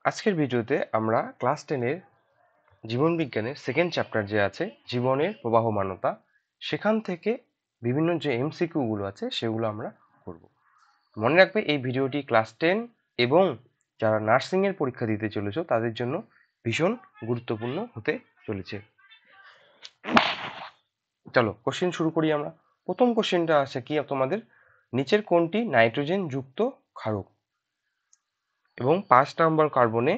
আজকের ভিডিওতে আমরা ক্লাস 10 এর জীবন বিজ্ঞানের সেকেন্ড চ্যাপ্টার যে আছে জীবনের প্রবাহমানতা, সেখান থেকে বিভিন্ন যে এমসিকিউ গুলো আছে সেগুলো আমরা করব। মনে রাখবে এই ভিডিওটি ক্লাস 10 এবং যারা নার্সিং এর পরীক্ষা দিতে চলেছো তাদের জন্য ভীষণ গুরুত্বপূর্ণ হতে চলেছে। চলো কোশ্চেন শুরু করি আমরা। প্রথম কোশ্চেনটা আছে কি তোমাদের, নিচের কোনটি নাইট্রোজেন যুক্ত ক্ষারক এবং 5 নম্বর কার্বনে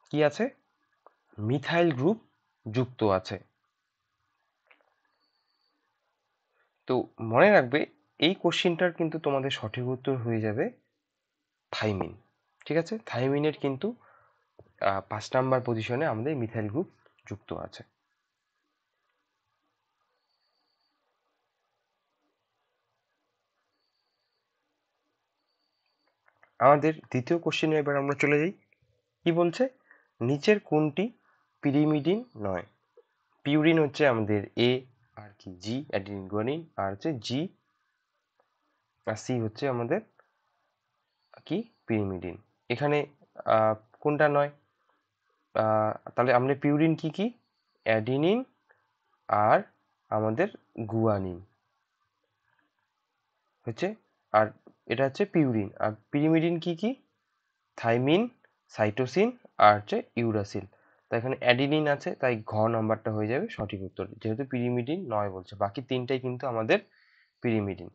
কি আছে, মিথাইল গ্রুপ যুক্ত আছে। তো মনে রাখবে এই কোশ্চেনটার কিন্তু তোমাদের সঠিক উত্তর হয়ে যাবে থাইমিন। ঠিক আছে, থাইমিনের কিন্তু 5 নাম্বার পজিশনে আমাদের মিথাইল গ্রুপ যুক্ত আছে। আমাদের দ্বিতীয় কোশ্চেনে এবার আমরা চলে যাই। কি বলছে, নিচের কোনটি পিরিমিডিন নয়? পিউরিন হচ্ছে আমাদের এ, আর কি জি অ্যাডিনিন গুয়ানিন, আর হচ্ছে জি, আর সি হচ্ছে আমাদের কি পিরিমিডিন। এখানে কোনটা নয়? তাহলে আমাদের পিউরিন কি কি, অ্যাডিনিন আর আমাদের গুয়ানিন হচ্ছে, আর এটা হচ্ছে পিউরিন। আর পিরিমিডিন কি কি, থাইমিন, সাইটোসিন আর হচ্ছে ইউরাসিল। তো এখানে অ্যাডিনিন আছে, তাই ঘ নাম্বারটা হয়ে যাবে সঠিক উত্তর, যেহেতু পিরিমিডিন নয় বলছে, বাকি তিনটাই কিন্তু আমাদের পিরিমিডিন।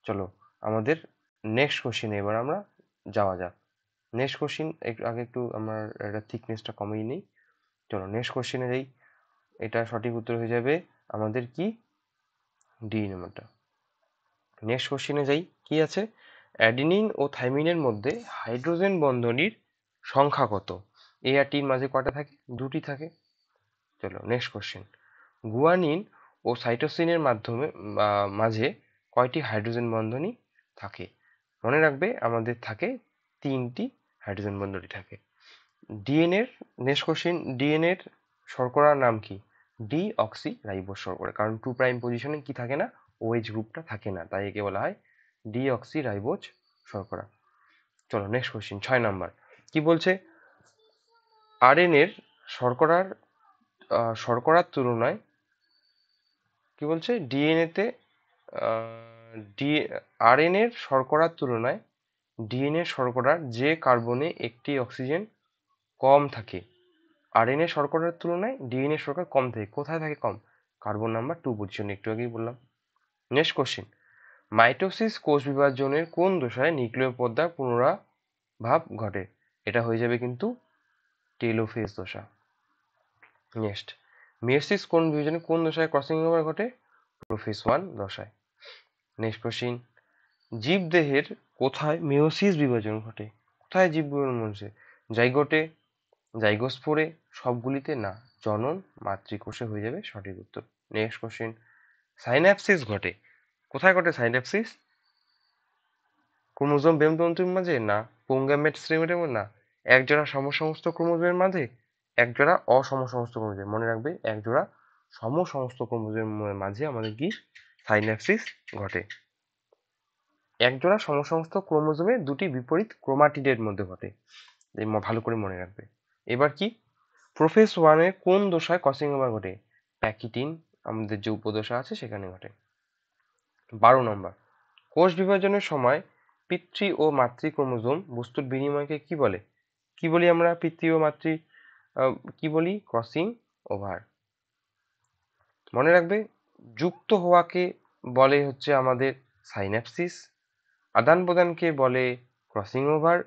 চলো আমাদের নেক্সট কোশ্চেনে এবার আমরা যাওয়া যাক। নেক্সট কোশ্চেন আগে একটু আমার এটা থিকনেসটা কমিয়ে নিই। চলো নেক্সট কোশ্চেনে যাই। এটা সঠিক উত্তর হয়ে যাবে আমাদের কি, ডি নাম্বারটা। নেক্সট কোশ্চেনে যাই। কি আছে, অ্যাডিনিন ও থাইমিনের মধ্যে হাইড্রোজেন বন্ধনীর সংখ্যা কত? এ আর টির মাঝে কটা থাকে? দুটি থাকে। চলো নেক্সট কোশ্চেন, গুয়ানিন ও সাইটোসিনের মাধ্যমে মাঝে কয়টি হাইড্রোজেন বন্ধনী থাকে? মনে রাখবে আমাদের থাকে তিনটি হাইড্রোজেন বন্ধনী থাকে। ডিএনএর নেক্সট কোশ্চেন, ডিএনএর শর্করার নাম কি? ডি অক্সি রাইবোজ শর্করা, কারণ 2 প্রাইম পজিশনে কি থাকে না, ওএইচ গ্রুপটা থাকে না, তাই একে বলা হয় ডি অক্সি রাইবোজ শর্করা। চলো নেক্সট কোশ্চেন 6 নাম্বার। কি বলছে, আরএনএর শর্করার শর্করার তুলনায়, কি বলছে, ডিএনএতে ডি আরএনএর শর্করার তুলনায় ডিএনএ শর্করার যে কার্বনে একটি অক্সিজেন কম থাকে, আরএনএ শর্করার তুলনায় ডিএনএ শর্করা কম থাকে। কোথায় থাকে কম? কার্বন নাম্বার 2 পজিশনে, একটু আগেই বললাম। নেক্সট কোশ্চেন, মাইটোসিস কোষ বিভাজনের কোন দশায় নিউক্লিয় পর্দার পুনরাভাব ঘটে? এটা হয়ে যাবে কিন্তু টেলোফেজ দশা। নেক্সট, মেয়োসিস কোন বিভাজনে কোন দশায় ক্রসিং ওভার ঘটে? প্রোফেজ 1 দশায়। নেক্সট কোশ্চেন, জীবদেহের কোথায় মেয়োসিস বিভাজন ঘটে? কোথায় জীব বিভাজন ঘটে? জাইগোটে, জাইগোস্পোরে, সবগুলিতে না, জনন মাতৃকোষে হয়ে যাবে সঠিক উত্তর। নেক্সট কোশ্চেন, সাইন্যাপসিস ঘটে কোথায়? ঘটে সাইন্যাপসিস? ক্রোমোজোম বেমতন্তুর মাঝে না, পুংগ্যামেট স্ট্রিমেটের মধ্যে না, একজোড়া সমসমস্ত ক্রোমোজোমের মাঝে, একজোড়া অসমসমস্ত ক্রোমোজোম। মনে রাখবে একজোড়া সমসমস্ত ক্রোমোজোমের মাঝে আমাদের কি সাইন্যাপসিস ঘটে। একজোড়া সমসমস্ত ক্রোমোজোমের দুটি বিপরীত ক্রোমাটিডের মধ্যে ঘটে। ভালো করে মনে রাখবে। এবার কি, প্রোফেজ 1 এর কোন দশায় ক্রসিং ওভার ঘটে? প্যাকিটিন আমাদের যে উপদশা আছে সেখানে ঘটে। 12 নম্বর, কোষ বিভাজনের সময় পিতৃ ও মাতৃ ক্রোমোজোম বস্তুর বিনিময়কে কি বলে? কি বলি আমরা পিতৃ ও মাতৃ, কি বলি? Crossing over. মনে রাখবে যুক্ত হওয়াকে বলে হচ্ছে আমাদের সাইন্যাপসিস, আদান প্রদানকে বলে ক্রসিং ওভার,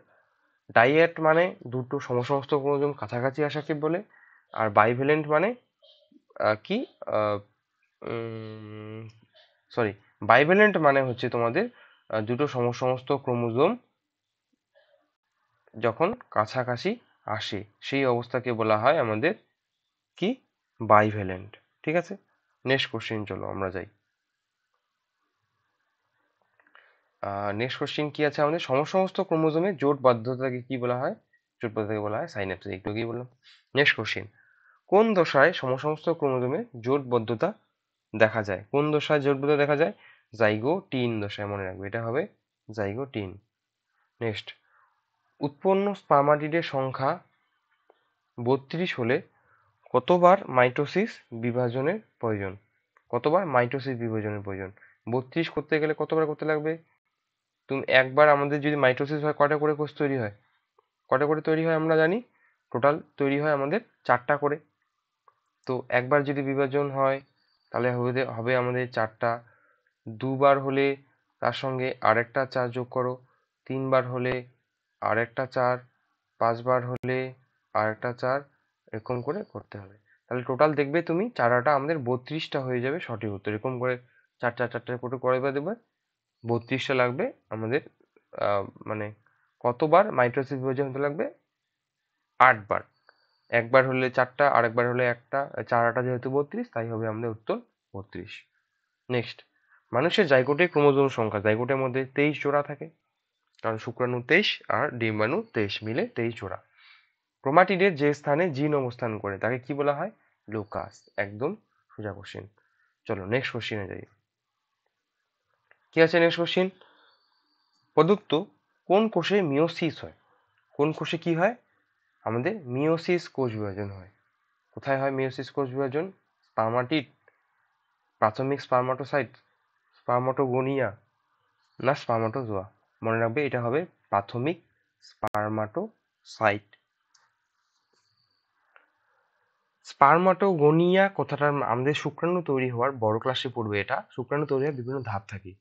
ডাইয়েট মানে দুটো সমসমস্ত ক্রোমোজোম কাছাকাছি আসাকে বলে, আর বাইভ্যালেন্ট মানে কি, সরি, বাইভ্যালেন্ট মানে হচ্ছে তোমাদের দুটো সমসমস্ত ক্রোমোজোম যখন কাছাকাছি আসে সেই অবস্থাকে বলা হয় আমাদের কি, বাইভ্যালেন্ট। ঠিক আছে, নেক্সট কোশ্চেন চলো আমরা যাই। নেক্সট কোশ্চেন কি আছে আমাদের, সমসমস্ত ক্রোমোজোমে জোটবদ্ধতাকে কি বলা হয়? জোটবদ্ধতাকে বলা হয় সাইন্যাপসিস, একটু আগেই বললাম। নেক্সট কোশ্চেন, কোন দশায় সমসমস্ত ক্রোমোজোমে জোটবদ্ধতা দেখা যায়? কোন দশায় জোটবদ্ধতা দেখা যায়? জাইগোটিন দশায়। মনে রাখবে এটা হবে জাইগোটিন। নেক্সট, উৎপন্ন স্পার্মাটিডের সংখ্যা 32 হলে কতবার মাইটোসিস বিভাজনের প্রয়োজন? কতবার মাইটোসিস বিভাজনের প্রয়োজন? 32 করতে গেলে কতবার করতে লাগবে? তুমি একবার, আমাদের যদি মাইটোসিস হয় কয়টা করে কোষ তৈরি হয়? কয়টা করে তৈরি হয় আমরা জানি? টোটাল তৈরি হয় আমাদের 4টা করে। তো একবার যদি বিভাজন হয় তাহলে হবে আমাদের 4টা। দুবার হলে তার সঙ্গে আরেকটা 4 যোগ করো, 3বার হলে আরেকটা 4, 5বার হলে আরেকটা 4, এরকম করে করতে হবে। তাহলে টোটাল দেখবে তুমি 4 আমাদের 32টা হয়ে যাবে সঠিক উত্তর। এরকম করে 4 4 4 করে করে দেবে, 32টা লাগবে আমাদের। মানে কতবার মাইটোসিস বিভাজন হতে লাগবে? 8বার। একবার হলে 4টা, আরেকবার হলে একটা, 4 যেহেতু 32, তাই হবে আমাদের উত্তর 32। নেক্সট, মানুষের জাইগোটে ক্রোমোজোম সংখ্যা, জাইগোটের মধ্যে 23 জোড়া থাকে, কারণ শুক্রাণু 23 আর ডিম্বাণু 23 মিলে 23 জোড়া। ক্রোমাটিডের যে স্থানে জিন অবস্থান করে তাকে কি বলা হয়? লোকাস। একদম সোজা কোশ্চেন। চলো নেক্সট কোশ্চেনে যাই। কি আছে নেক্সট কোশ্চেন? প্রদত্ত কোন কোষে মিওসিস হয়? কোন কোষে কি হয়? আমাদের মিওসিস কোষ বিভাজন হয়। কোথায় হয় মিওসিস কোষ বিভাজন? স্পার্মাটিড, প্রাথমিক স্পার্মাটোসাইট, স্পার্মাটোগোনিয়া, না স্পার্মাটোজোয়া? মনে রাখবে এটা হবে প্রাথমিক স্পার্মাটোসাইট। স্পার্মাটোগোনিয়া কথাটার আমাদের শুক্রাণু তৈরি হওয়ার, বড় ক্লাসে পড়বে এটা, শুক্রাণু তৈরি হওয়ার বিভিন্ন ধাপ থাকে।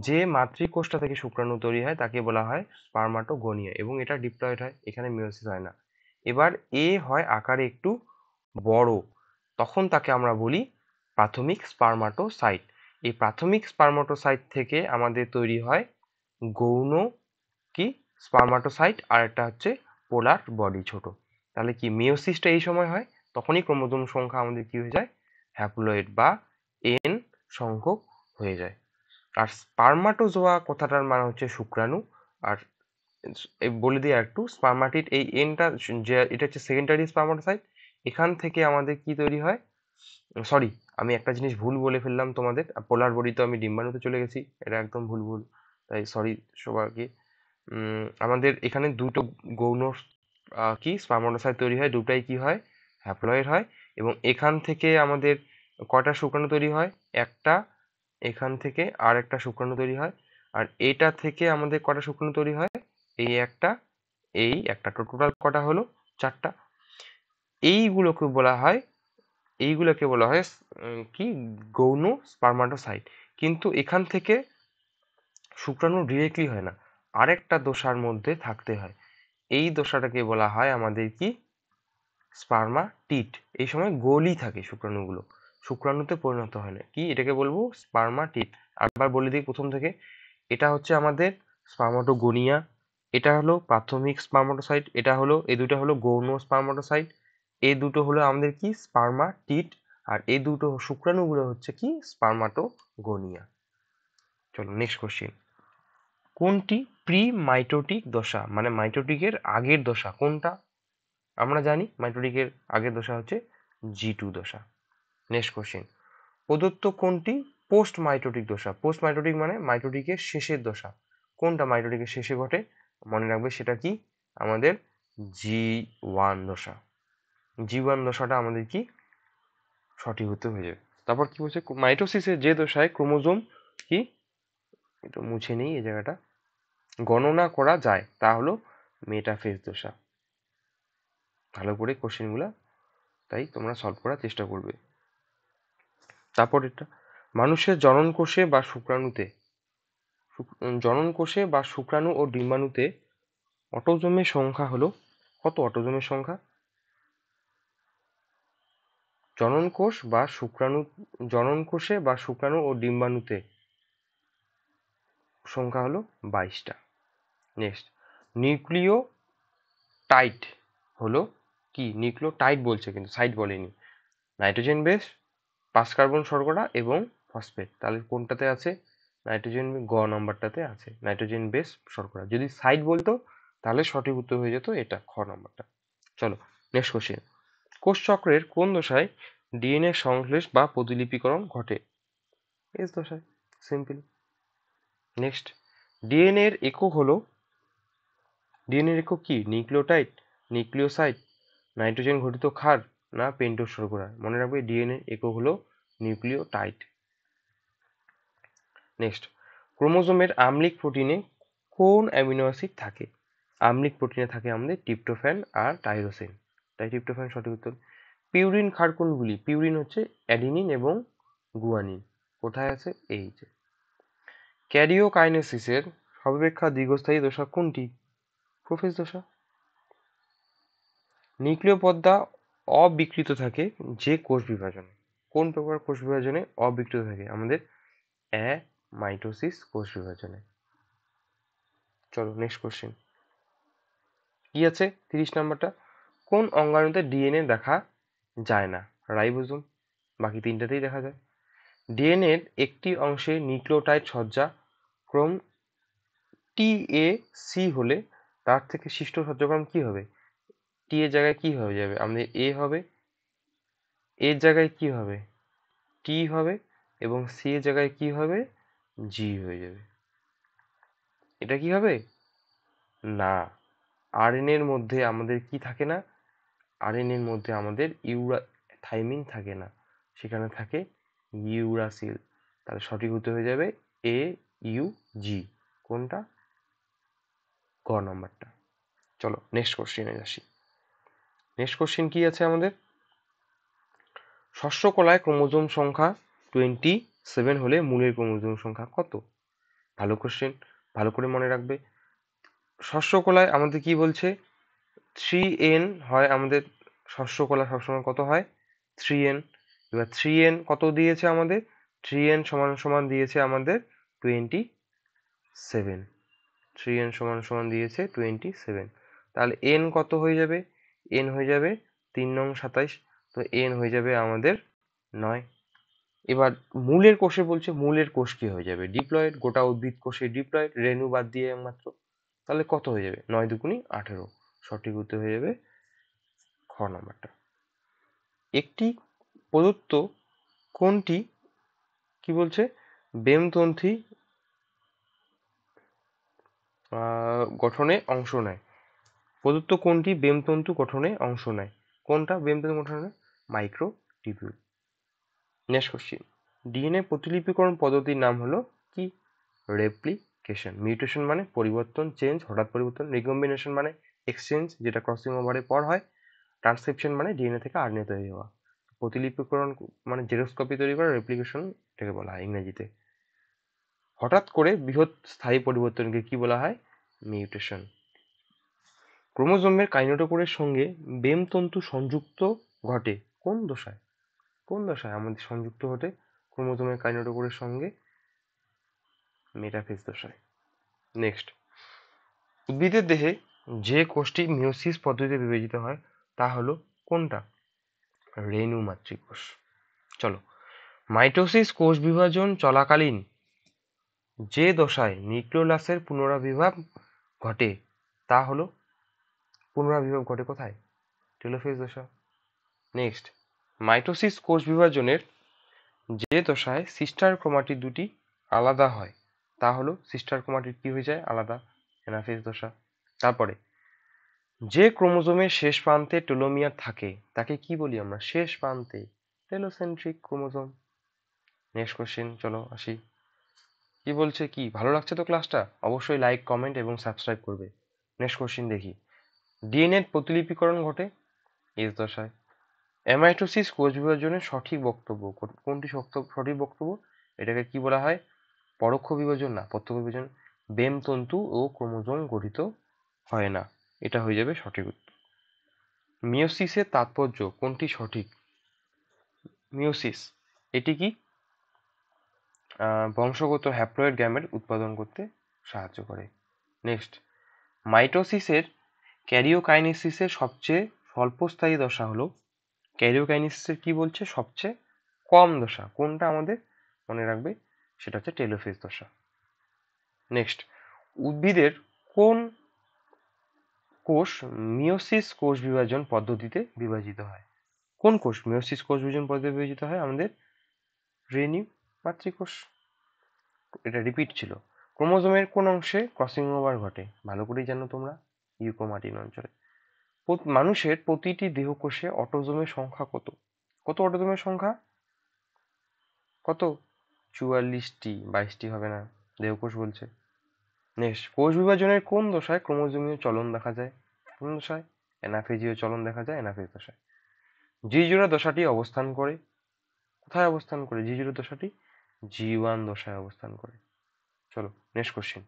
যে মাতৃকোষটা থেকে শুক্রাণু তৈরি হয় তাকে বলা হয় স্পার্মাটোগোনিয়া, এবং এটা ডিপ্লয়েড হয়, এখানে মিওসিস হয় না। এবার এ হয় আকারে একটু বড়, তখন তাকে আমরা বলি প্রাথমিক স্পার্মাটোসাইট। এই প্রাথমিক স্পার্মাটোসাইট থেকে আমাদের তৈরি হয় গৌণ কি স্পার্মাটোসাইট, আর একটা হচ্ছে পোলার বডি, ছোট। তাহলে কি মিওসিসটা এই সময় হয়, তখনই ক্রোমোজোম সংখ্যা আমাদের কি হয়ে যায়? হ্যাপ্লয়েড বা এন সংখ্যক হয়ে যায়। আর স্পার্মাটোজোয়া কথাটার মানে হচ্ছে শুক্রাণু। আর বলে দিই একটু, স্পার্মাটিড এই এনটা, যে এটা হচ্ছে সেকেন্ডারি স্পার্মাটোসাইট, এখান থেকে আমাদের কি তৈরি হয়? সরি, আমি একটা জিনিস ভুল বলে ফেললাম তোমাদের, পোলার বডি তো আমি ডিম্বাণুতে চলে গেছি, এটা একদম ভুল ভুল, তাই সরি সবাইকে। আমাদের এখানে দুটো গৌণ কি স্পার্মাটোসাইট তৈরি হয়, দুটাই কি হয়? হ্যাপ্লয়েড হয়। এবং এখান থেকে আমাদের কয়টা শুক্রাণু তৈরি হয়? একটা। এখান থেকে আর একটা শুক্রাণু তৈরি হয়। আর এটা থেকে আমাদের কটা শুক্রাণু তৈরি হয়? এই একটা, এই একটা, টোটাল কটা হলো? 4টা। এইগুলোকে বলা হয়, কি গৌণ স্পার্মাটোসাইট। কিন্তু এখান থেকে শুক্রাণু ডিরেক্টলি হয় না, আরেকটা দশার মধ্যে থাকতে হয়। এই দশাটাকে বলা হয় আমাদের কি? স্পার্মাটিড। এই সময় গোলই থাকে শুক্রাণুগুলো, শুক্রাণুতে পরিণত হয় না। কি এটাকে বলবো? স্পার্মাটিড। আবার বলে দিই প্রথম থেকে, এটা হচ্ছে আমাদের স্পার্মাটোগোনিয়া, এটা হলো প্রাথমিক স্পার্মাটোসাইট, এটা হলো, এই দুটো হলো গৌণ স্পার্মাটোসাইট, এই দুটো হলো আমাদের কি? স্পার্মাটিড। আর এই দুটো শুক্রাণুগুলো হচ্ছে কি? স্পার্মাটোগোনিয়া। চলো নেক্সট কোশ্চেন। কোনটি প্রি মাইটোটিক দশা, মানে মাইটোটিকের আগের দশা কোনটা? আমরা জানি মাইটোটিকের আগের দশা হচ্ছে G2 দশা। Next question. প্রদত্ত কোনটি পোস্ট মাইটোটিক দশা? পোস্ট মাইটোটিক মানে মাইটোটিকের শেষের দশা। কোনটা মাইটোটিকের শেষে ঘটে? মনে রাখবে সেটা কি? আমাদের G1 দশা। G1 দশাটা আমাদের কি? সঠিক উত্তর হয়ে যাবে। তারপর কি বলছে? মাইটোসিসের যে দশায় ক্রোমোজোম কি, একটু মুছে নেই এই জায়গাটা, গণনা করা যায় তা হলো মেটাফেজ দশা। ভালো করে কোশ্চেনগুলো তাই তোমরা সলভ করার চেষ্টা করবে। তারপর এটা, মানুষের জনন কোষে বা শুক্রাণুতে, জনন কোষে বা শুক্রাণু ও ডিম্বাণুতে অটোজোমের সংখ্যা হলো কত? অটোজোমের সংখ্যা জনন কোষ বা শুক্রাণু, জনন কোষে বা শুক্রাণু ও ডিম্বাণুতে সংখ্যা হলো 22টা। নেক্সট, নিউক্লিওটাইড হলো কি? নিউক্লিওটাইড বলছে কিন্তু সাইড বলেনি। নাইট্রোজেন বেস, 5 কার্বন শর্করা এবং ফসফেট। তাহলে কোনটাতে আছে? নাইট্রোজেন, গ নাম্বারটাতে আছে নাইট্রোজেন বেস শর্করা। যদি সাইড বলতো তাহলে সঠিক উত্তর হয়ে যেত এটা, খ নাম্বারটা। চলো নেক্সট কোশ্চেন। কোষ চক্রের কোন দশায় ডিএনএ সংশ্লেষ বা প্রতিলিপিকরণ ঘটে? এস দশায়, সিম্পল। নেক্সট, ডিএনএ এর একক হলো, ডিএনএ এর একক কি? নিউক্লিওটাইড, নিউক্লিওসাইড, নাইট্রোজেন ঘটিত ক্ষার না পেন্টোজ শর্করা? মনে রাখবে ডিএনএ একক হলো নিউক্লিওটাইড। নেক্সট, ক্রোমোজোমের আম্লিক প্রোটিনে কোন অ্যামিনো অ্যাসিড থাকে? আম্লিক প্রোটিনে থাকে আমাদের ট্রিপ্টোফ্যান আর টাইরোসিন, তাই ট্রিপ্টোফ্যান সঠিক উত্তর। পিউরিন ক্ষার কোনগুলি? পিউরিন হচ্ছে অ্যাডিনিন এবং গুয়ানিন। কোথায় আছে? এই যে। ক্যারিওকাইনেসিসের সর্বাপেক্ষা দীর্ঘস্থায়ী দশা কোনটি? প্রোফেজ দশা। নিউক্লিয় পর্দা অবিকৃত থাকে যে কোষ বিভাজনে? কোন প্রকার কোষ বিভাজনে অবিকৃত থাকে? আমাদের অ্যামাইটোসিস কোষ বিভাজনে। চলো নেক্সট কোশ্চেন কি আছে 30 নাম্বারটা। কোন অঙ্গাণুতে ডিএনএ দেখা যায় না? রাইবোজোম। বাকি তিনটাতেই দেখা যায়। ডিএনএ এর একটি অংশে নিউক্লিওটাইড সজ্জা ক্রম টিএসি হলে তার থেকে সৃষ্ট সজ্জাক্রম কি হবে? টি এর জায়গায় কি হয়ে যাবে? আমাদের এ হবে, এর জায়গায় কি হবে? টি হবে, এবং সি এর জায়গায় কি হবে? জি হয়ে যাবে। এটা কি হবে? না, আরএনএ এর মধ্যে আমাদের কি থাকে না? আরএনএ এর মধ্যে আমাদের থাইমিন থাকে না, সেখানে থাকে ইউরাসিল। তাহলে সঠিক উত্তর হয়ে যাবে এ ইউ জি। কোনটা? গ নাম্বারটা। চলো নেক্সট কোশ্চেনে আসি। নেক্সট কোশ্চেন কি আছে আমাদের? শস্য কলায় ক্রোমোজোম সংখ্যা 27 হলে মূলের ক্রোমোজোম সংখ্যা কত? ভালো কোশ্চেন, ভালো করে মনে রাখবে। শস্য কলায় আমাদের কি বলছে? 3n হয় আমাদের। শস্য কলা সবসময় কত হয়? 3n। এবার 3n কত দিয়েছে আমাদের? 3n সমান সমান দিয়েছে আমাদের 27। 3n সমান সমান দিয়েছে 27। তাহলে n কত হয়ে যাবে? n হয়ে যাবে 3 নং 27। তো n হয়ে যাবে আমাদের 9। এবার মূলের কোষে বলছে, মূলের কোষ কি হয়ে যাবে? ডিপ্লয়েড। গোটা উদ্ভিদ কোষে ডিপ্লয়েড, রেণু বাদ দিয়ে একমাত্র। তাহলে কত হয়ে যাবে? 9 দুগুণি 18। সঠিক উত্তর হয়ে যাবে খ নাম্বারটা। একটি প্রদত্ত কোনটি কি বলছে? বেমতন্থী গঠনে অংশ নেয়। প্রদত্ত কোনটি বেমতন্তু গঠনে অংশ নেয়? কোনটা বেমতন্তু গঠনে নেয়? মাইক্রোটিবিউল। নেক্সট কোশ্চিন, ডিএনএ প্রতিলিপিকরণ পদ্ধতির নাম হলো কি? রেপ্লিকেশন। মিউটেশন মানে পরিবর্তন, চেঞ্জ, হঠাৎ পরিবর্তন। রিকম্বিনেশন মানে এক্সচেঞ্জ, যেটা ক্রসিং ওভারের পর হয়। ট্রান্সক্রিপশন মানে ডিএনএ থেকে আরএনএ তৈরি হওয়া। প্রতিলিপিকরণ মানে জেরক্স কপি তৈরি করা, রেপ্লিকেশন এটাকে বলা হয় ইংরেজিতে। হঠাৎ করে বৃহৎ স্থায়ী পরিবর্তনকে কি বলা হয়? মিউটেশন। ক্রোমোজোমের কাইনেটোকোরের সঙ্গে বেমতন্তু সংযুক্ত ঘটে কোন দশায়? কোন দশায় আমাদের সংযুক্ত ঘটে ক্রোমোজোমের কাইনেটোকোরের সঙ্গে? মেটাফেজ দশায়। নেক্সট, উদ্ভিদের দেহে যে কোষটি মিওসিস পদ্ধতিতে বিভাজিত হয় তা হলো কোনটা? রেণু মাতৃকোষ। চলো, মাইটোসিস কোষ বিভাজন চলাকালীন যে দশায় নিউক্লিওলাসের পুনরাবির্ভাব ঘটে তা হলো, পুনরাবির্ভাব ঘটে কোথায়? টেলোফেজ দশা। নেক্সট, মাইটোসিস কোষ বিভাজনের যে দশায় সিস্টার ক্রোমাটিড দুটি আলাদা হয় তা হলো, সিস্টার ক্রোমাটিড কি হয়ে যায়? আলাদা, অ্যানাফেজ দশা। তারপরে যে ক্রোমোজোমের শেষ প্রান্তে টেলোমিয়ার থাকে তাকে কি বলি আমরা? শেষ প্রান্তে টেলোসেন্ট্রিক ক্রোমোজোম। নেক্সট কোশ্চেন চলো আসি। কি বলছে? কি ভালো লাগছে তো ক্লাসটা? অবশ্যই লাইক, কমেন্ট এবং সাবস্ক্রাইব করবে। নেক্সট কোশ্চেন দেখি। ডিএনএর প্রতিলিপিকরণ ঘটে এস দশায়। অ্যামাইটোসিস কোষ বিভাজনের সঠিক বক্তব্য কোনটি? সঠিক বক্তব্য। এটাকে কি বলা হয়? পরোক্ষ বিভাজন না, প্রত্যক্ষ বিভাজন। বেমতন্তু ও ক্রোমোজোম গঠিত হয় না, এটা হয়ে যাবে সঠিক উত্তর। মিওসিসের তাৎপর্য কোনটি সঠিক? মিওসিস এটি কি? বংশগত হ্যাপ্লয়েড গ্যামেট উৎপাদন করতে সাহায্য করে। নেক্সট, মাইটোসিসের ক্যারিওকাইনেসিসের সবচেয়ে স্বল্পস্থায়ী দশা হলো, ক্যারিওকাইনেসিসের কি বলছে? সবচেয়ে কম দশা কোনটা আমাদের? মনে রাখবে, সেটা হচ্ছে টেলোফেজ দশা। নেক্সট, উদ্ভিদের কোন কোষ মিওসিস কোষ বিভাজন পদ্ধতিতে বিভাজিত হয়? কোন কোষ মিওসিস কোষ বিভাজন পদ্ধতিতে বিভাজিত হয়? আমাদের রেণু মাতৃকোষ। এটা রিপিট ছিল। ক্রোমোজোমের কোন অংশে ক্রসিং ওভার ঘটে? ভালো করেই জানো তোমরা, ইউক্রোমাটিন অঞ্চলে। মানুষের প্রতিটি দেহকোষে অটোজোমের সংখ্যা কত? কত অটোজোমের সংখ্যা? কত? 44টি, 22টি হবে না, দেহকোষ বলছে। নেক্সট, কোষ বিভাজনের কোন দশায় ক্রোমোজোমীয় চলন দেখা যায়? কোন দশায়? অ্যানাফেজীয় চলন দেখা যায় অ্যানাফেজ দশায়। জি0 দশাটি অবস্থান করে কোথায় অবস্থান করে জি0 দশাটি? জি1 দশায় অবস্থান করে। চলো নেক্সট কোশ্চেন।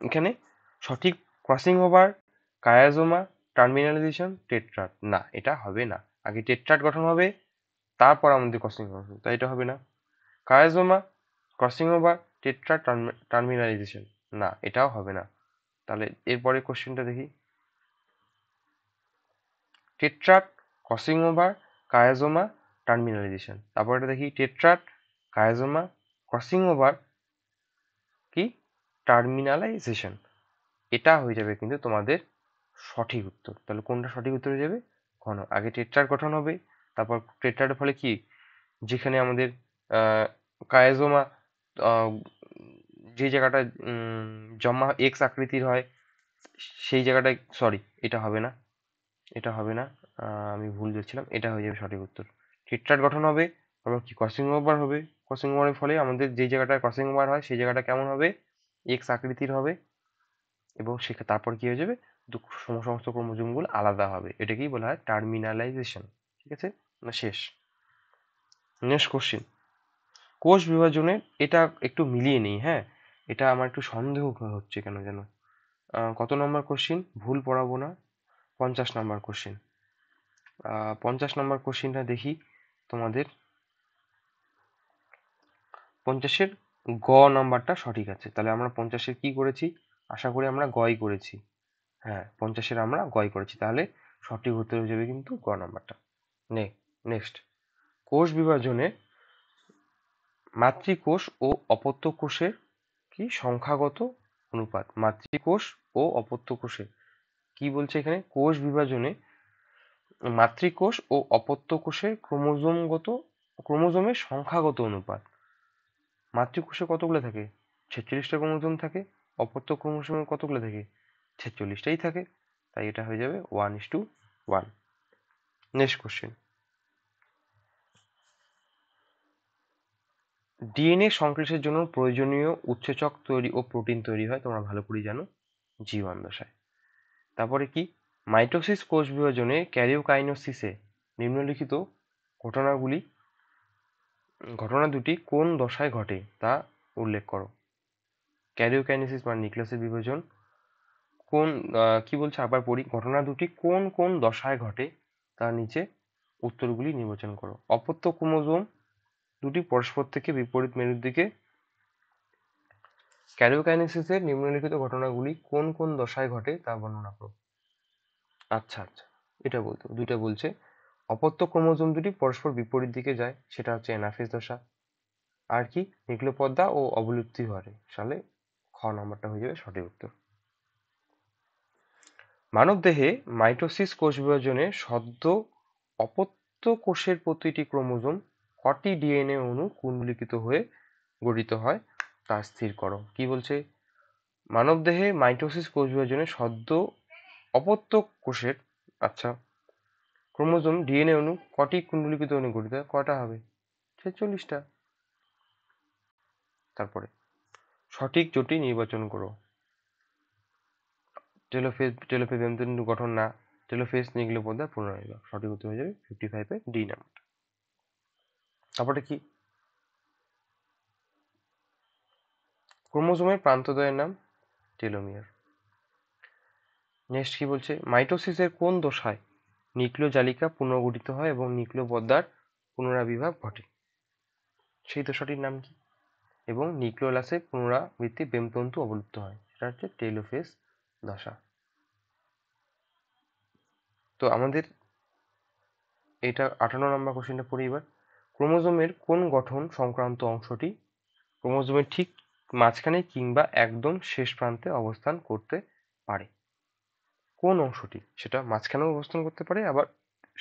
এখানে সঠিক crossing over, chiasma, terminalisation, tetrad. না, এটা হবে না। আগে টেট্রাড গঠন হবে, তারপর আমাদের ক্রসিং ওভার, তাই এটা হবে না। Chiasma, crossing over, tetrad, terminalization, না এটাও হবে না। তাহলে এরপরে কোশ্চেনটা দেখি। Tetrad, crossing over, chiasma, terminalization. তারপরে দেখি টেট্রাড, কায়াজোমা, ক্রসিং ওভার, কি টার্মিনালাইজেশন। এটা হয়ে যাবে কিন্তু তোমাদের সঠিক উত্তর। তাহলে কোনটা সঠিক উত্তর হয়ে যাবে? ঘন। আগে টেট্রাড গঠন হবে, তারপর টেট্রাডের ফলে কি, যেখানে আমাদের কায়াজোমা যে জায়গাটায় জমা এক্স আকৃতির হয় সেই জায়গাটায়, সরি এটা হবে না, এটা হবে না, আমি ভুল দেখছিলাম, এটা হয়ে যাবে সঠিক উত্তর। টেট্রাড গঠন হবে, তারপর কি ক্রসিং ওভার হবে, ক্রসিং ওভারের ফলে আমাদের যে জায়গাটায় ক্রসিং ওভার হয় সেই জায়গাটা কেমন হবে? এক্স আকৃতির হবে, এবং তারপর কি হয়ে যাবে? সমস্ত ক্রোমোজোমগুলো আলাদা হবে। এটাকেই বলা হয় টার্মিনালাইজেশন। ঠিক আছে, না শেষ। নেক্সট কোশ্চেন, কোষ বিভাজনের, এটা একটু মিলিয়ে নেই, হ্যাঁ, এটা আমার একটু সন্দেহ হচ্ছে কেন যেন। কত নম্বর কোশ্চেন? ভুল পড়াবো না, 50 নম্বর কোশ্চেন। 50 নম্বর কোশ্চেনটা দেখি তোমাদের। 50-এর গ নাম্বারটা সঠিক আছে, তাহলে আমরা 50-এর কি করেছি? আশা করি আমরা গই করেছি। হ্যাঁ, 50-এর আমরা গই করেছি, তাহলে সঠিক উত্তর হয়ে যাবে কিন্তু গ নাম্বারটা। নেক্সট, কোষ বিভাজনে মাতৃকোষ ও অপত্য কোষের কি সংখ্যাগত অনুপাত? মাতৃকোষ ও অপত্য কোষের কি বলছে এখানে? কোষ বিভাজনে মাতৃকোষ ও অপত্য কোষের ক্রোমোজোমের সংখ্যাগত অনুপাত। মাতৃকোষে কতগুলো থাকে? 46টা ক্রোমোজোম থাকে। অপত্য ক্রোমোজোমে কতগুলো থাকে? 46টাই থাকে, তাই এটা হয়ে যাবে 1:1। নেক্সট কোশ্চেন, ডিএনএ সংশ্লেষের জন্য প্রয়োজনীয় উৎসেচক তৈরি ও প্রোটিন তৈরি হয়, তোমরা ভালো করে জানো, জি1 দশায়। তারপরে কি, মাইটোসিস কোষ বিভাজনে ক্যারিওকাইনেসিসে নিম্নলিখিত ঘটনা দুটি কোন দশায় ঘটে তা উল্লেখ করো। ক্যারিওকাইনেসিস মানে নিউক্লিয়াসের বিভাজন, কোন কি বলছে আবার পড়ি, ঘটনা দুটি কোন কোন দশায় ঘটে তার নিচে উত্তরগুলি নির্বাচন করো। অপত্য ক্রোমোজোম দুটি পরস্পর থেকে বিপরীত মেরুর দিকে। ক্যারিওকাইনেসিসের নিম্নলিখিত ঘটনাগুলি কোন কোন দশায় ঘটে তা বর্ণনা করো। আচ্ছা আচ্ছা, এটা বলতো, দুইটা বলছে। অপত্য ক্রোমোজোম দুটি পরস্পর বিপরীত দিকে যায়, সেটা হচ্ছে অ্যানাফেজ দশা। আর কি, নিউক্লিওপর্দা ও অবলুপ্তি ঘটে, সালে খ নম্বরটা হয়ে যাবে সঠিক উত্তর। মানবদেহে মাইটোসিস কোষ বিভাজনে সদ্য অপত্য কোষের প্রতিটি ক্রোমোজোম কটি ডিএনএ অণু কুণ্ডলীকৃত হয়ে গঠিত হয় তা স্থির করো। কি বলছে? মানবদেহে মাইটোসিস কোষ বিভাজনে সদ্য অপত্য কোষের, আচ্ছা, ক্রোমোজোম ডিএনএ অণু কটি কুণ্ডলীকৃত অণু গঠিত হয়? কটা হবে? 46টা। তারপরে সঠিক জোটি নির্বাচন করো। টেলোফেজ বেমতন্তু গঠন না, টেলোফেজ নিউক্লিওপর্দার পুনরাবির্ভাব। সঠিক উত্তর হয়ে যাবে 55 ডি নাম্বার। তারপরে কি, ক্রোমোজোমের প্রান্তদ্বয়ের নাম টেলোমিয়ার। নেক্সট কি বলছে? মাইটোসিসের কোন দশায় নিউক্লিয় জালিকা পুনর্গঠিত হয় এবং নিউক্লিয় পর্দার পুনরাবির্ভাব ঘটে? সেই দশাটির নাম কি? এবং নিউক্লিওলাসের পুনরাবৃত্তি বেমতন্তু অবলুপ্ত হয়, সেটা হচ্ছে টেলোফেজ দশা। তো আমাদের এটা 58 নম্বর কোশ্চেনটা পড়ি এবার। ক্রোমোজোমের কোন গঠন সংক্রান্ত অংশটি ক্রোমোজোমের ঠিক মাঝখানে কিংবা একদম শেষ প্রান্তে অবস্থান করতে পারে? কোন অংশটি? সেটা মাঝখানেও অবস্থান করতে পারে, আবার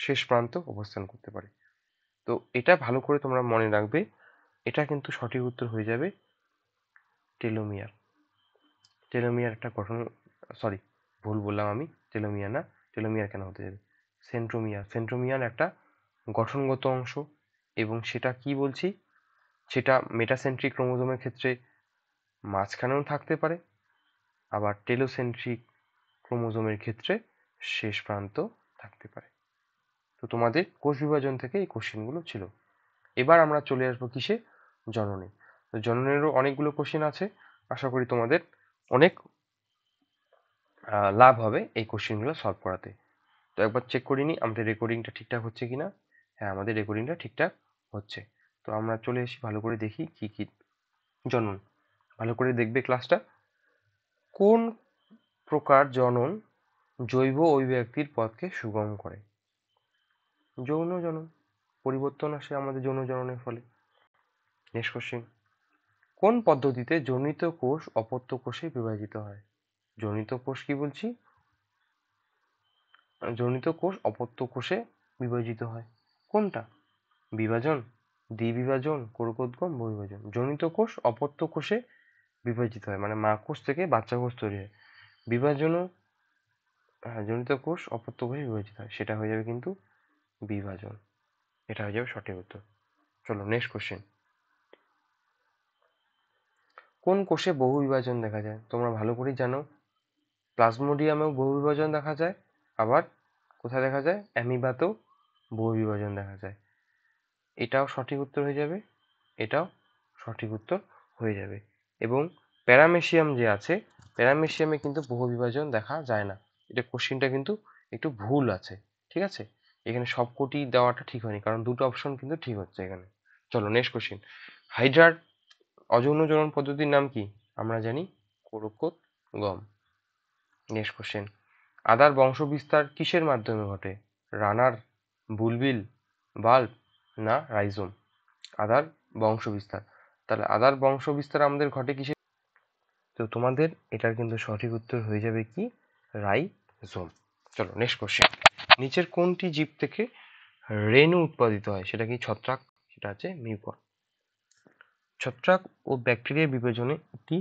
শেষ প্রান্তেও অবস্থান করতে পারে। তো এটা ভালো করে তোমরা মনে রাখবে, এটা কিন্তু সঠিক উত্তর হয়ে যাবে টেলোমিয়ার। টেলোমিয়ার একটা গঠন, সরি ভুল বললাম আমি, টেলোমিয়ার না, টেলোমিয়ার কেন হতে যাবে? সেন্ট্রোমিয়ার। সেন্ট্রোমিয়ার একটা গঠনগত অংশ, এবং সেটা কি বলছি, সেটা মেটাসেন্ট্রিক ক্রোমোজোমের ক্ষেত্রে মাঝখানেও থাকতে পারে, আবার টেলোসেন্ট্রিক ক্রোমোজোমের ক্ষেত্রে শেষ প্রান্ত থাকতে পারে। তো তোমাদের কোষ বিভাজন থেকে এই কোশ্চেনগুলো ছিল। এবার আমরা চলে আসবো কিসে? জননে। তো জননেরও অনেকগুলো কোশ্চেন আছে, আশা করি তোমাদের অনেক লাভ হবে এই কোশ্চেনগুলো সলভ করাতে। তো একবার চেক করে নিই আমাদের রেকর্ডিংটা ঠিকঠাক হচ্ছে কিনা। হ্যাঁ, আমাদের রেকর্ডিংটা ঠিকঠাক হচ্ছে। তো আমরা চলে এসে ভালো করে দেখি কি কি জনন। ভালো করে দেখবে ক্লাসটা। কোন প্রকার জনন জৈব অভিব্যক্তির পথকে সুগম করে? যৌন জনন। পরিবর্তন আসে আমাদের যৌন জননের ফলে। নেক্সট কোশ্চেন, কোন পদ্ধতিতে জনিত কোষ অপত্য কোষে বিভাজিত হয়? জনিত কোষ কি বলছি? জনিত কোষ অপত্য কোষে বিভাজিত হয়। কোনটা? বিভাজন, দ্বিবিভাজন, কোরকোদ্গম, বহুবিভাজন। জনিত কোষ অপত্য কোষে বিভাজিত হয়, মানে মা কোষ থেকে বাচ্চা কোষ তৈরি হয়। বিভাজনও, হ্যাঁ, জনিত কোষ অপত্য কোষে বিভাজিত হয়, সেটা হয়ে যাবে কিন্তু বিভাজন। এটা হয়ে যাবে সঠিক উত্তর। চলো নেক্সট কোশ্চেন, কোন কোষে বহু বিভাজন দেখা যায়? তোমরা ভালো করেই জানো, প্লাজমোডিয়ামেও বহু বিভাজন দেখা যায়, আবার কোথায় দেখা যায়? অ্যামিবাতেও বহু বিভাজন দেখা যায়। এটাও সঠিক উত্তর হয়ে যাবে, এটাও সঠিক উত্তর হয়ে যাবে। এবং প্যারামেশিয়াম যে আছে, প্যারামেশিয়ামে কিন্তু বহু বিভাজন দেখা যায় না। এটা কোশ্চিনটা কিন্তু একটু ভুল আছে, ঠিক আছে? এখানে সবকটি দেওয়াটা ঠিক হয়নি, কারণ দুটো অপশন কিন্তু ঠিক হচ্ছে এখানে। চলো নেক্সট কোশ্চিন, হাইড্রার অযৌন জনন পদ্ধতির নাম কি? আমরা জানি কোরকোদ্গম। নেক্সট কোশ্চেন, আদার বংশবিস্তার কিসের মাধ্যমে ঘটে? রানার, বুলবিল, বাল্ব না রাইজোম? আদার বংশবিস্তার, তাহলে আদার বংশবিস্তার আমাদের ঘটে কিসে? তো তোমাদের এটার কিন্তু সঠিক উত্তর হয়ে যাবে কি? রাইজোম। চলো নেক্সট কোশ্চেন, নিচের কোনটি জীব থেকে রেণু উৎপাদিত হয়? সেটা কি? ছত্রাক, সেটা আছে মিউকর। ছত্রাক ও ব্যাকটেরিয়া বিভাজনে একটি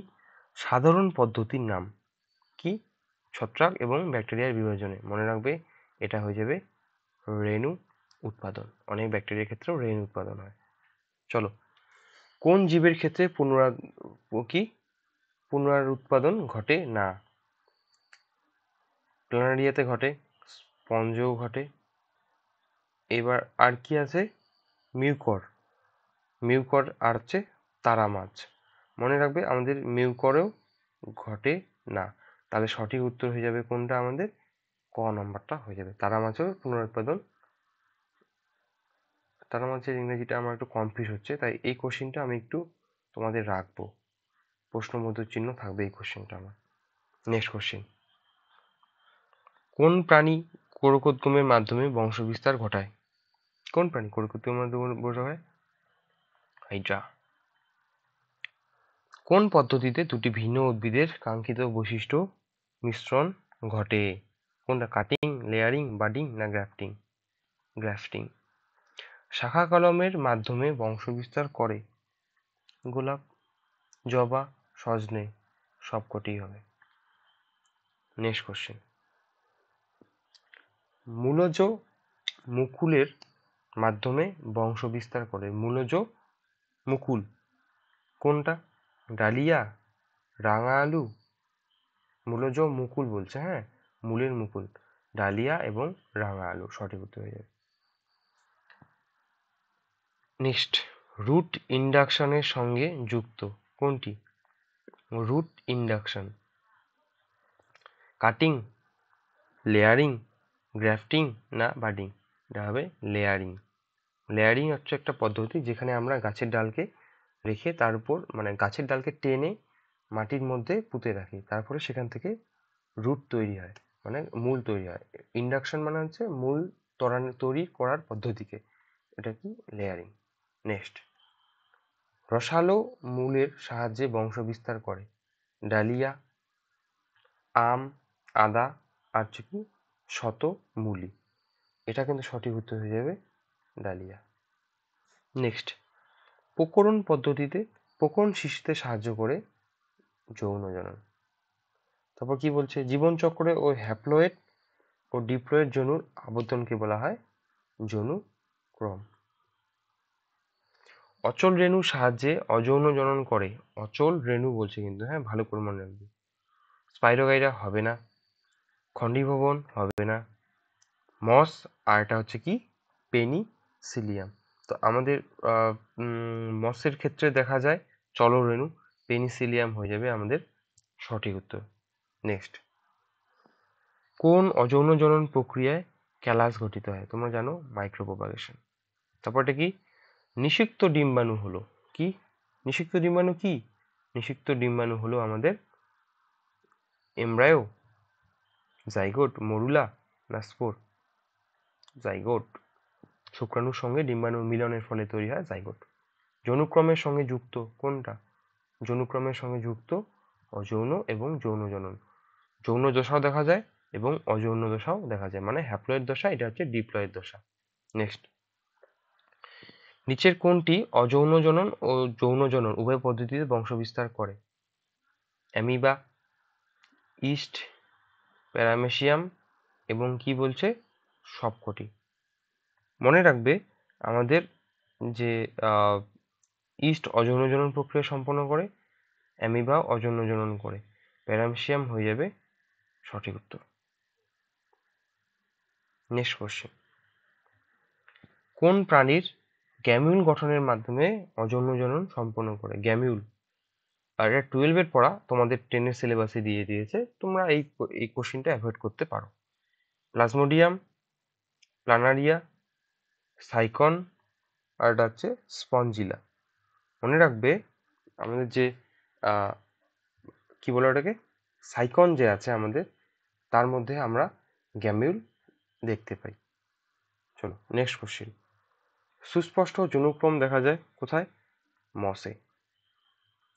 সাধারণ পদ্ধতির নাম কি? ছত্রাক এবং ব্যাকটেরিয়ার বিভাজনে, মনে রাখবে এটা হয়ে যাবে রেণু উৎপাদন। অনেক ব্যাকটেরিয়ার ক্ষেত্রেও রেণু উৎপাদন হয়। চলো, কোন জীবের ক্ষেত্রে পুনরুৎপাদন ঘটে না? প্ল্যানারিয়াতে ঘটে, স্পঞ্জেও ঘটে। এবার আর কি আছে? মিউকর, মিউকর আর হচ্ছে তারা মাছ। মনে রাখবে আমাদের মিউকরেও ঘটে না। তাহলে সঠিক উত্তর হয়ে যাবে কোনটা? আমাদের ক নাম্বারটা হয়ে যাবে। তারা মাছেও পুনরুৎপাদন। তারা মাছের ইংরেজিটা আমার একটু কনফিউজ হচ্ছে, তাই এই কোশ্চেনটা আমি একটু তোমাদের রাখবো, প্রশ্নবোধক চিহ্ন থাকবে এই কোশ্চেনটা আমার। নেক্সট কোশ্চেন, কোন প্রাণী কোরকোদ্গমের মাধ্যমে বংশবিস্তার ঘটায়? কোন প্রাণী কোরকোদ্গমের মাধ্যমে ঘটায়? হাইড্রা। কোন পদ্ধতিতে দুটি ভিন্ন উদ্ভিদের কাঙ্ক্ষিত বৈশিষ্ট্য মিশ্রণ ঘটে? কোনটা? কাটিং, লেয়ারিং, বাডিং না গ্রাফটিং? গ্রাফটিং। শাখা কলমের মাধ্যমে বংশবিস্তার করে? গোলাপ, জবা, সজনে, সবকটিই হবে। নেক্সট কোশ্চেন, মূলজ মুকুলের মাধ্যমে বংশবিস্তার করে? মূলজ মুকুল কোনটা? ডালিয়া, রাঙা আলু? মূলজ মুকুল বলছে, হ্যাঁ, মূলের মুকুল, ডালিয়া এবং রাঙা আলু সঠিক উত্তর হয়ে যাবে। নেক্সট, রুট ইন্ডাকশনের সঙ্গে যুক্ত কোনটি? Root induction, cutting, layering, grafting না বাডিং? এটা হবে লেয়ারিং। লেয়ারিং হচ্ছে একটা পদ্ধতি যেখানে আমরা গাছের ডালকে রেখে তার উপর, মানে গাছের ডালকে টেনে মাটির মধ্যে পুঁতে রাখি, তারপরে সেখান থেকে রুট তৈরি হয়, মানে মূল তৈরি হয়। ইন্ডাকশন মানে হচ্ছে মূল তৈরি করার পদ্ধতিকে, এটা কি? লেয়ারিং। নেক্সট, রসালো মূলের সাহায্যে বংশবিস্তার করে? ডালিয়া, আম, আদা আর হচ্ছে কি শতমূলী? এটা কিন্তু সঠিক উত্তর হয়ে যাবে ডালিয়া। নেক্সট, প্রকরণ পদ্ধতিতে প্রকরণ শিশুতে সাহায্য করে যৌন জনন। তারপর কি বলছে? জীবনচক্রে ও হ্যাপ্লয়েড ও ডিপ্লয়েড যনুর আবর্তনকে বলা হয় যনুক্রম। অচল রেণুর সাহায্যে অযৌন জনন করে। অচল রেণু বলছে কিন্তু, হ্যাঁ, ভালো করে মনে রাখবে। স্পাইরোগাইরা হবে না, খন্ডিভবন হবে না, মস, আর এটা হচ্ছে কি পেনিসিলিয়াম। তো আমাদের মসের ক্ষেত্রে দেখা যায় চলরেণু, পেনিসিলিয়াম হয়ে যাবে আমাদের সঠিক উত্তর। নেক্সট, কোন অযৌন জনন প্রক্রিয়ায় ক্যালাস গঠিত হয়? তোমরা জানো মাইক্রোপ্রোপাগেশন। তারপরটা কি? নিষিক্ত ডিম্বাণু হলো কি? নিষিক্ত ডিম্বাণু কি? নিষিক্ত ডিম্বাণু হলো আমাদের এমব্রায়ো, জাইগোট, মরুলা না স্পোর? জাইগোট। শুক্রাণুর সঙ্গে ডিম্বাণুর মিলনের ফলে তৈরি হয় জাইগোট। যৌনক্রমের সঙ্গে যুক্ত কোনটা? যৌনক্রমের সঙ্গে যুক্ত অযৌন এবং যৌন জনন। যৌন দশাও দেখা যায় এবং অযৌন দশাও দেখা যায়, মানে হ্যাপ্লয়েড দশা, এটা হচ্ছে ডিপ্লয়েড দশা। নেক্সট, নিচের কোনটি অযৌন জনন ও যৌন জনন উভয় পদ্ধতিতে বংশবিস্তার করে? অ্যামিবা, ইস্ট, প্যারামেসিয়াম এবং কি বলছে সবকটি। মনে রাখবে আমাদের যে ইস্ট অযৌন জনন প্রক্রিয়া সম্পন্ন করে, অ্যামিবা অযৌন জনন করে, প্যারামেসিয়াম হয়ে যাবে সঠিক উত্তর। নেক্সট কোশ্চেন, কোন প্রাণীর গ্যামিউল গঠনের মাধ্যমে অযৌন জনন সম্পন্ন করে? গ্যামিউল, আর এটা 12-এর পড়া, তোমাদের 10-এর সিলেবাসে দিয়ে দিয়েছে, তোমরা এই কোশ্চেনটা অ্যাভয়েড করতে পারো। প্লাজমোডিয়াম, প্লানারিয়া, সাইকন, আর এটা হচ্ছে স্পঞ্জিলা। মনে রাখবে আমাদের যে কি বলে ওটাকে, সাইকন যে আছে আমাদের, তার মধ্যে আমরা গ্যামিউল দেখতে পাই। চলো নেক্সট কোশ্চেন, সুস্পষ্ট যৌনক্রম দেখা যায় কোথায়? মসে।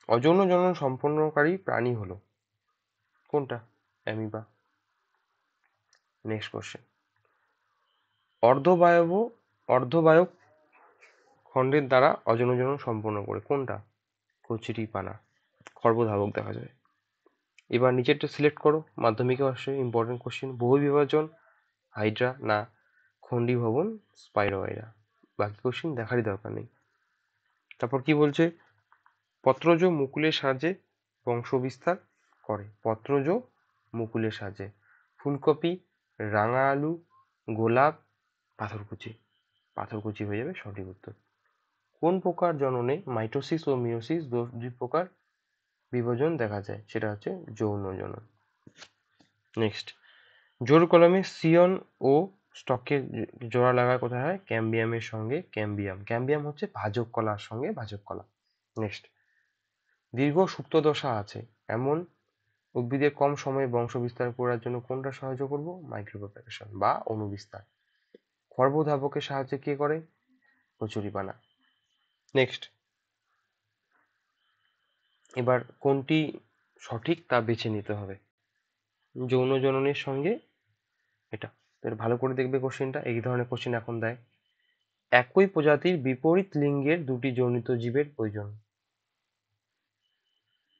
অযৌন জনন সম্পন্নকারী প্রাণী হলো কোনটা? অ্যামিবা। নেক্সট কোশ্চেন, অর্ধবায়ক খণ্ডের দ্বারা অযৌন জনন সম্পন্ন করে কোনটা? কচুরিপানা। খর্বধাবক দেখা যায়। এবার নিচেরটা সিলেক্ট করো, মাধ্যমিকে আসে ইম্পর্টেন্ট কোশ্চেন। বহুবিভাজন, হাইড্রা না খন্ডিভবন, স্পাইরোগাইরা। বাকি কোশ্চেন দেখারই দরকার নেই। তারপর কি বলছে? পত্রজ মুকুলের সাহায্যে বংশবিস্তার করে। পত্রজ মুকুলের সাহায্যে ফুলকপি, রাঙা আলু, গোলাপ, পাথরকুচি। পাথরকুচি হয়ে যাবে সঠিক উত্তর। কোন প্রকার জননে মাইটোসিস ও মিয়োসিস দুই প্রকার বিভাজন দেখা যায়? সেটা হচ্ছে যৌন জনন। নেক্সট, জোর কলমে সিয়ন ও স্টকের জোড়া লাগায় কোথায় হয়? ক্যাম্বিয়ামের সঙ্গে ক্যাম্বিয়াম। ক্যাম্বিয়াম হচ্ছে ভাজক কলার সঙ্গে ভাজক কলা। নেক্সট, দীর্ঘ সুপ্তদশা আছে এমন উদ্ভিদের কম সময়ে বংশ বিস্তার করার জন্য কোনটা সাহায্য করব? মাইক্রোপ্রোপাগেশন বা অণুবিস্তার। খর্বধাবকের সাহায্যে কে করে? কচুরিপানা। নেক্সট, এবার কোনটি সঠিক তা বেছে নিতে হবে। যৌন জননের সঙ্গে এটা, ভালো করে দেখবে কোশ্চেনটা, এই ধরনের কোশ্চেন এখন দেয়। একই প্রজাতির বিপরীত লিঙ্গের দুটি যৌনিত জীবের প্রয়োজন।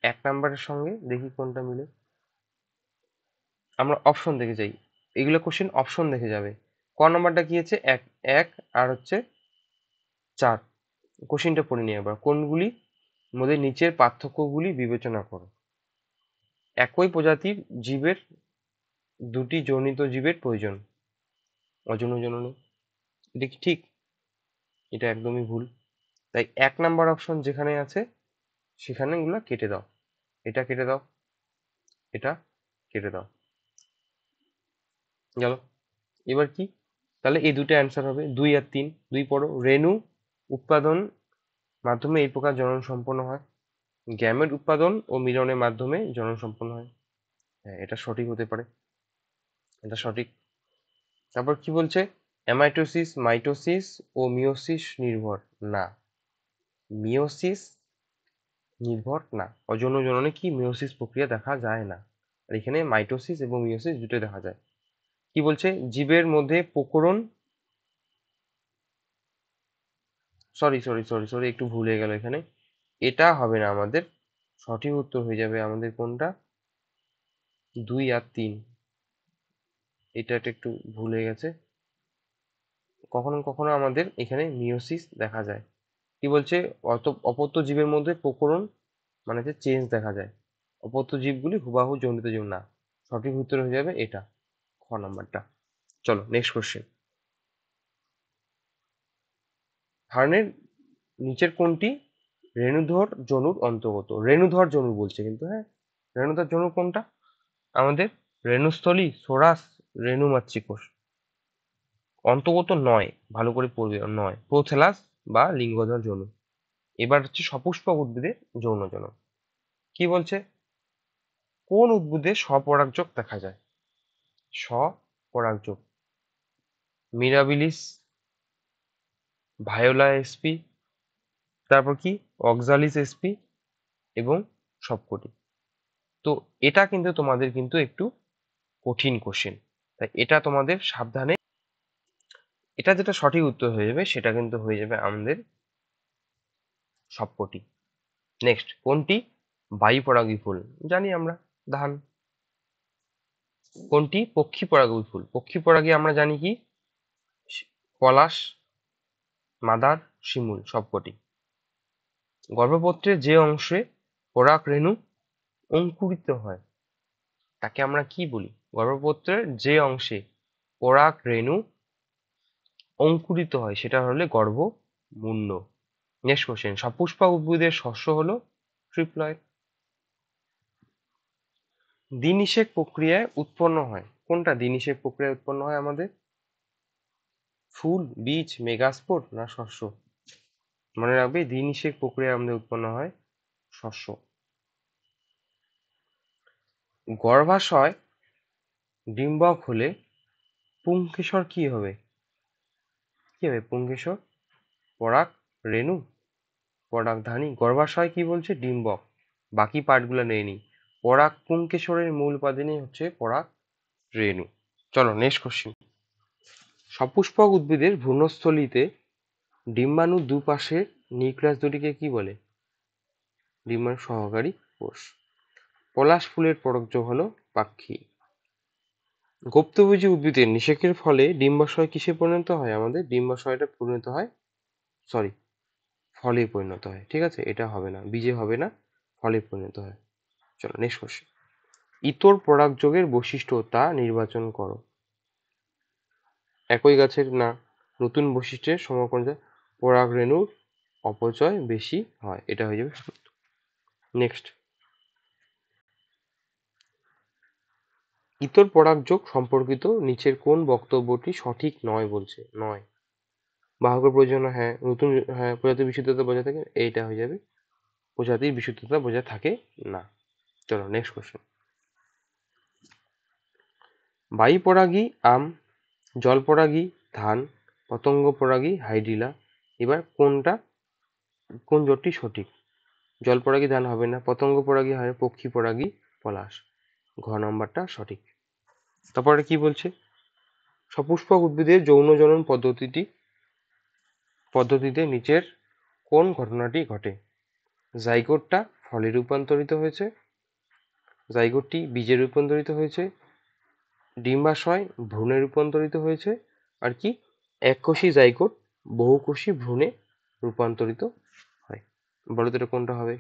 1 নাম্বারের সঙ্গে দেখি কোনটা মিলে। আমরা অপশন দেখে যাই, এগুলো কোশ্চেন অপশন দেখে যাবে। ক নাম্বারটা কি আছে? 1 1 আর হচ্ছে 4। কোশ্চেনটা পড়ে নিই আবার। কোনগুলি মধ্যে নিচের পার্থক্যগুলি বিবেচনা করো। একই প্রজাতির জীবের দুটি যৌনিত জীবের প্রয়োজন অযৌন জননে। এটা কি ঠিক? এটা একদমই ভুল। তাই 1 নাম্বার অপশন যেখানে আছে সেখানে এগুলো কেটে দাও। এটা কেটে দাও, এটা কেটে দাও, গেল। এবার কি? তাহলে এই দুটো অ্যান্সার হবে 2 আর 3। 2 পড়ো, রেণু উৎপাদন মাধ্যমে এই প্রকার জনন সম্পন্ন হয়। গ্যামেট উৎপাদন ও মিলনের মাধ্যমে জনন সম্পন্ন হয়। হ্যাঁ, এটা সঠিক হতে পারে, এটা সঠিক। তারপর কি বলছে? অ্যামাইটোসিস মাইটোসিস ও মিওসিস নির্ভর না। মিওসিস নির্ভর না। অযৌন জননে কি মিওসিস প্রক্রিয়া দেখা যায় না, আর এখানে মাইটোসিস এবং মিওসিস দুটোই দেখা যায়। কি বলছে? জীবের মধ্যে প্রকরণ, সরি সরি সরি সরি একটু ভুল হয়ে গেল এখানে। এটা হবে না আমাদের, সঠিক উত্তর হয়ে যাবে আমাদের কোনটা? 2 আর 3। এটা একটু ভুল হয়ে গেছে। কখনো কখনো আমাদের এখানে মিওসিস দেখা যায়। কি বলছে, অপত্য জীবের মধ্যে প্রকরণ মানে যে চেঞ্জ দেখা যায়। অপত্য জীবগুলি হুবাহু জন্তুতে জীব না। সঠিক উত্তর হয়ে যাবে এটা, খ নাম্বারটা। চলো নেক্সট কোশ্চেন। হার্নের নিচের কোনটি রেণুধর জনুর অন্তর্গত? রেণুধর জনু বলছে কিন্তু, হ্যাঁ, রেণুধর জনু কোনটা? আমাদের রেণুস্থলী, সোরাস, রেণু মাতৃকোষ। অন্তর্গত নয়, ভালো করে পড়বে, নয়, প্রোথেলাস বা লিঙ্গধর জনু। এবার হচ্ছে সপুষ্পক উদ্ভিদের যৌন জনন। কি বলছে, কোন উদ্ভিদে স্বপরাগযোগ দেখা যায়? স্বপরাগযোগ, মিরাবিলিস, ভায়োলা এসপি, তারপর কি অক্সালিস এসপি এবং সবকটি। তো এটা কিন্তু তোমাদের কিন্তু একটু কঠিন কোশ্চেন, তাই এটা তোমাদের সাবধানে, এটা যেটা সঠিক উত্তর হয়ে যাবে সেটা কিন্তু হয়ে যাবে আমাদের সবকটি। নেক্সট, কোনটি বায়ুপরাগী ফুল? জানি আমরা, ধান। কোনটি পক্ষী পরাগী ফুল? পক্ষী পরাগী আমরা জানি কি, পলাশ, মাদার, শিমুল, সবকটি। গর্ভপত্রের যে অংশে পরাগ রেণু অঙ্কুরিত হয় তাকে আমরা কি বলি? গর্ভপত্রের যে অংশে পরাগ রেণু অঙ্কুরিত হয় সেটা হলে গর্ভমুণ্ড। নেক্সট কোশ্চেন, সপুষ্পক উদ্ভিদের শস্য হলো ট্রিপ্লয়েড। দ্বিনিষেক প্রক্রিয়ায় উৎপন্ন হয় কোনটা? দ্বিনিষেক প্রক্রিয়ায় উৎপন্ন হয় আমাদের ফুল, বীজ, মেগাস্পোর না শস্য? মনে রাখবে, দ্বিনিষেক প্রক্রিয়ায় আমাদের উৎপন্ন হয় শস্য। গর্ভাশয় ডিম্বক হলে পুংকেশর কি হবে? কি হবে পুংকেশর? পরাগ রেণু, পরাগধানী। গর্ভাশয় কি বলছে? ডিম্বক, বাকি পার্টগুলো নেই নি। পরাগ পুংকেশরের মূল উপাদানই হচ্ছে পরাগ রেণু। চলো নেক্সট কোশ্চেন। সপুষ্পক উদ্ভিদের ভ্রূণস্থলীতে ডিম্বাণুর দুপাশের নিউক্লিয়াস দুটিকে কি বলে? ডিম্বাণু সহকারী কোষ। পলাশ ফুলের পরাগযোগ হলো পাখি। গুপ্তভোজী উদ্ভিদের নিষেকের ফলে ডিম্বাশয় কিসে পরিণত হয়? আমাদের ডিম্বাশয়টা পরিণত হয়, সরি, ফলে পরিণত হয়। ঠিক আছে, এটা হবে না, বীজে হবে না, ফলে পরিণত হয়। চলো নেক্সট কোশ্চেন। ইতর পরাগযোগের বৈশিষ্ট্য তা নির্বাচন করো। একই গাছের না নতুন বৈশিষ্ট্যের সমাকর্ষে পরাগ রেণুর অপচয় বেশি হয়, এটা হয়ে যাবে সত্য। নেক্সট, ইতর পরাগযোগ সম্পর্কিত নিচের কোন বক্তব্যটি সঠিক নয় বলছে? নয়, বাহকের প্রয়োজন, হ্যাঁ, নতুন, হ্যাঁ, প্রজাতির বিশুদ্ধতা বজায় থাকে, এইটা হয়ে যাবে প্রজাতির বিশুদ্ধতা বজায় থাকে না। চলো নেক্সট কোশ্চেন। বায়ু পরাগী আম, জল পরাগী ধান, পতঙ্গ পরাগী হাইড্রিলা। এবার কোনটা, কোন জোটটি সঠিক? জল পরাগী ধান হবে না, পতঙ্গ পরাগী হয়, পক্ষী পরাগী পলাশ। ঘ নম্বরটা সঠিক। তারপরে কি বলছে, সপুষ্পক উদ্ভিদের যৌন জনন পদ্ধতিতে নিচের কোন ঘটনাটি ঘটে? জাইগোটটা ফলে রূপান্তরিত হয়েছে, জাইগোটটি বীজে রূপান্তরিত হয়েছে, ডিম্বাশয় ভ্রূণে রূপান্তরিত হয়েছে, আর কি এককোষী জাইগোট বহুকোষী ভ্রূণে রূপান্তরিত হয়। বলো তো এটা কোনটা হবে?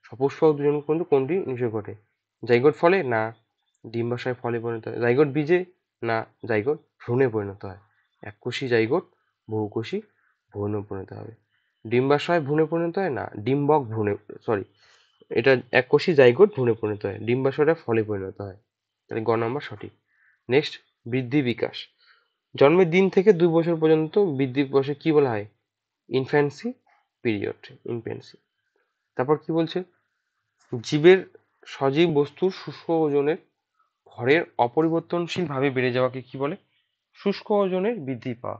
সপুষ্পক জন্য কিন্তু কোনটি নিষেক ঘটে? জাইগোট ফলে না, ডিম্বাশয় ফলে পরিণত হয়, জাইগোট বীজে না, জাইগোট ভ্রূণে পরিণত হয়। এককোষী জাইগোট বহুকোষী ভ্রূণে পরিণত হবে। ডিম্বাশয় ভ্রূণে পরিণত হয় না, ডিম্বক ভ্রূণে, সরি, এটা এককোষী জাইগোট ভ্রূণে পরিণত হয়, ডিম্বাশয়টা ফলে পরিণত হয়। তাহলে গ নম্বর সঠিক। নেক্সট, বৃদ্ধি বিকাশ। জন্মের দিন থেকে 2 বছর পর্যন্ত বৃদ্ধি বয়সে কি বলা হয়? Infancy period, infancy. তারপর কি বলছে, জীবের সজীব বস্তুর শুষ্ক ওজনের ভরের অপরিবর্তনশীল ভাবে বেড়ে যাওয়াকে কি বলে? শুষ্ক ওজনের বৃদ্ধি পাওয়া,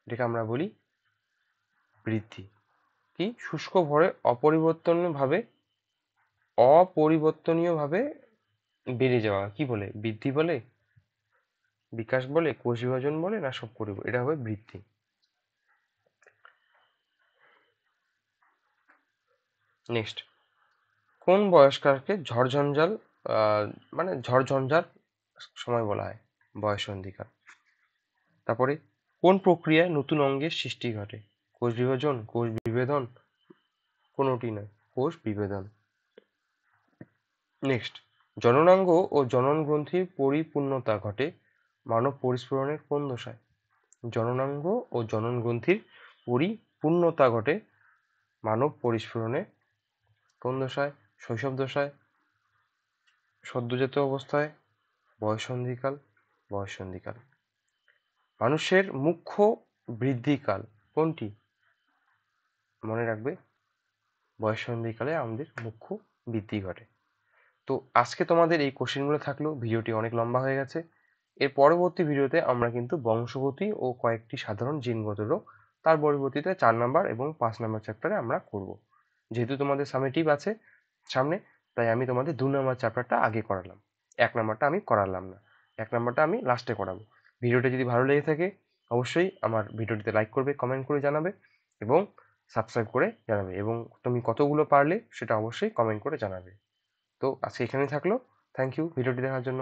যেটা আমরা বলি বৃদ্ধি। কি শুষ্ক ভরে অপরিবর্তনীয় ভাবে বেড়ে যাওয়া কি বলে? বৃদ্ধি বলে, বিকাশ বলে, কোষ বিভাজন বলে, না সব করি, এটা হবে বৃদ্ধি। নেক্সট, কোন বয়সকালকে ঝড়ঝঞ্ঝাল মানে ঝড়ঝঞ্ঝার সময় বলা হয়? বয়ঃসন্ধিকাল। তারপরে কোন প্রক্রিয়ায় নতুন অঙ্গের সৃষ্টি ঘটে? কোষ বিভাজন, কোষ বিভেদন, কোনোটি নয়, কোষ বিভেদন। নেক্সট, জননাঙ্গ ও জনন গ্রন্থির পরিপূর্ণতা ঘটে মানব পরিস্ফুরণের কোন দশায়? জননাঙ্গ ও জনন গ্রন্থির পরিপূর্ণতা ঘটে মানব পরিস্ফুরণে কোন দশায়? শৈশব দশায়, সদ্যোজাত অবস্থায়, বয়ঃসন্ধিকাল, বয়ঃসন্ধিকাল। মানুষের মুখ্য বৃদ্ধিকাল কোনটি? মনে রাখবে, বয়ঃসন্ধিকালে আমাদের মুখ্য বৃদ্ধি ঘটে। তো আজকে তোমাদের এই কোশ্চেনগুলো থাকলো, ভিডিওটি অনেক লম্বা হয়ে গেছে। এর পরবর্তী ভিডিওতে আমরা কিন্তু বংশগতি ও কয়েকটি সাধারণ জিনগত রোগ, তার পরবর্তীতে 4 নাম্বার এবং 5 নাম্বার চ্যাপ্টারে আমরা করব। যেহেতু তোমাদের সামেটিভ আছে সামনে, তাই আমি তোমাদের 2 নাম্বার চ্যাপ্টারটা আগে করালাম, 1 নাম্বারটা আমি করালাম না, 1 নাম্বারটা আমি লাস্টে করাবো। ভিডিওটা যদি ভালো লেগে থাকে অবশ্যই আমার ভিডিওটিতে লাইক করবে, কমেন্ট করে জানাবে এবং সাবস্ক্রাইব করে জানাবে, এবং তুমি কতগুলো পারলে সেটা অবশ্যই কমেন্ট করে জানাবে। তো আজকে এখানেই থাকলো। থ্যাংক ইউ ভিডিওটি দেখার জন্য।